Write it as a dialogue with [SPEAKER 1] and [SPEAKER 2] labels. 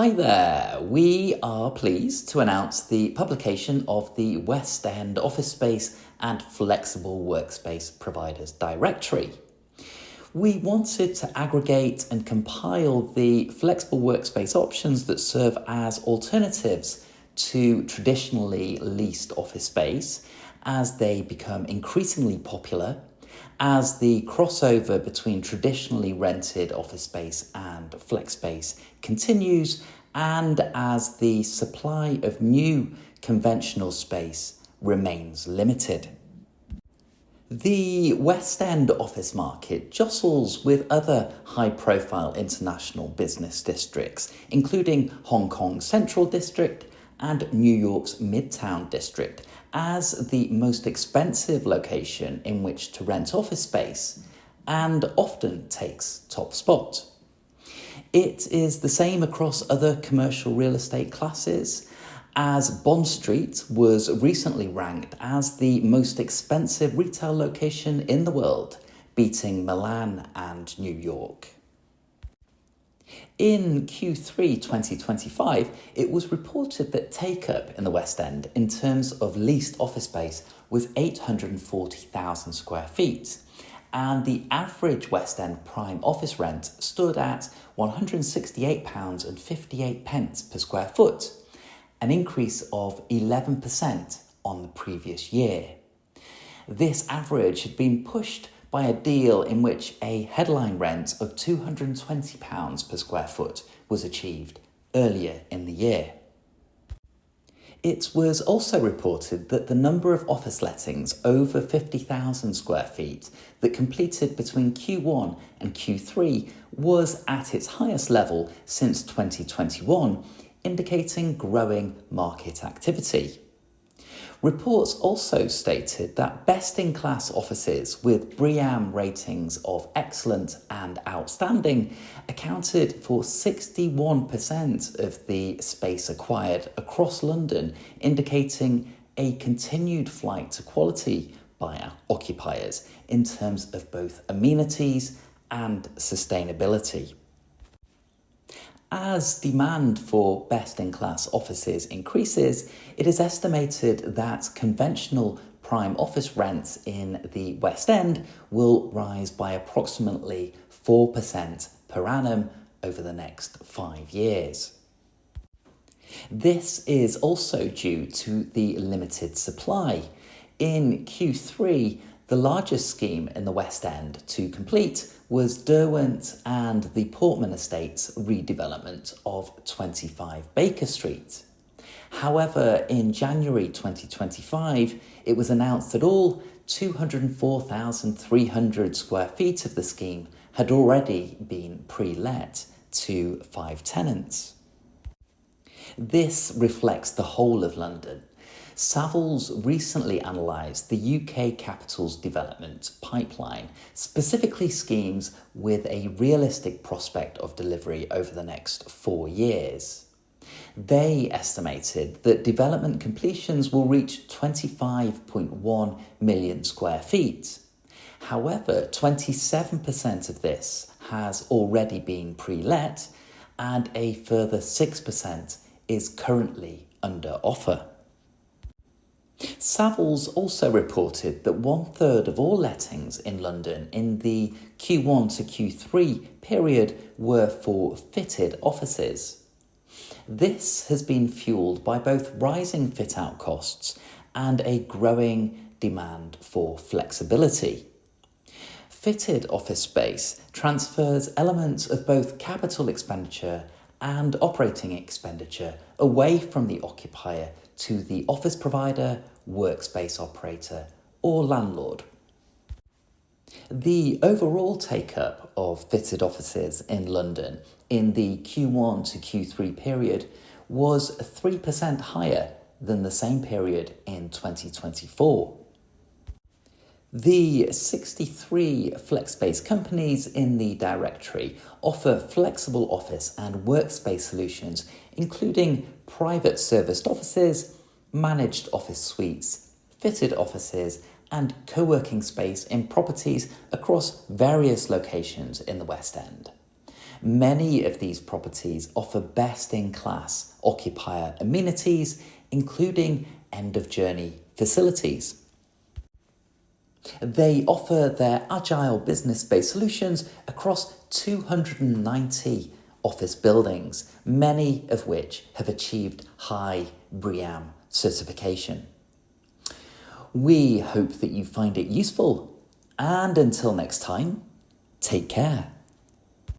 [SPEAKER 1] Hi there, we are pleased to announce the publication of the West End Office Space and Flexible Workspace Providers Directory. We wanted to aggregate and compile the flexible workspace options that serve as alternatives to traditionally leased office space as they become increasingly popular, as the crossover between traditionally rented office space and flex space continues, and as the supply of new conventional space remains limited. The West End office market jostles with other high-profile international business districts, including Hong Kong's Central District and New York's Midtown District, as the most expensive location in which to rent office space, and often takes top spot. It is the same across other commercial real estate classes, as Bond Street was recently ranked as the most expensive retail location in the world, beating Milan and New York. In Q3 2025, it was reported that take-up in the West End in terms of leased office space was 840,000 square feet, and the average West End prime office rent stood at £168.58 per square foot, an increase of 11% on the previous year. This average had been pushed by a deal in which a headline rent of £220 per square foot was achieved earlier in the year. It was also reported that the number of office lettings over 50,000 square feet that completed between Q1 and Q3 was at its highest level since 2021, indicating growing market activity. Reports also stated that best-in-class offices with BREEAM ratings of excellent and outstanding accounted for 61% of the space acquired across London, indicating a continued flight to quality by occupiers in terms of both amenities and sustainability. As demand for best-in-class offices increases, it is estimated that conventional prime office rents in the West End will rise by approximately 4% per annum over the next 5 years. This is also due to the limited supply. In Q3, the largest scheme in the West End to complete was Derwent and the Portman Estates redevelopment of 25 Baker Street. However, in January 2025, it was announced that all 204,300 square feet of the scheme had already been pre-let to 5 tenants. This reflects the whole of London. Savills recently analysed the UK capital's development pipeline, specifically schemes with a realistic prospect of delivery over the next 4 years. They estimated that development completions will reach 25.1 million square feet. However, 27% of this has already been pre-let, and a further 6% is currently under offer. Savills also reported that 1/3 of all lettings in London in the Q1 to Q3 period were for fitted offices. This has been fueled by both rising fit-out costs and a growing demand for flexibility. Fitted office space transfers elements of both capital expenditure and operating expenditure away from the occupier to the office provider, workspace operator, or landlord. The overall take-up of fitted offices in London in the Q1 to Q3 period was 3% higher than the same period in 2024. The 63 flex-space companies in the directory offer flexible office and workspace solutions, including private serviced offices, managed office suites, fitted offices, and co-working space in properties across various locations in the West End. Many of these properties offer best-in-class occupier amenities, including end-of-journey facilities. They offer their agile business-based solutions across 290 office buildings, many of which have achieved high BREEAM certification. We hope that you find it useful, and until next time, take care.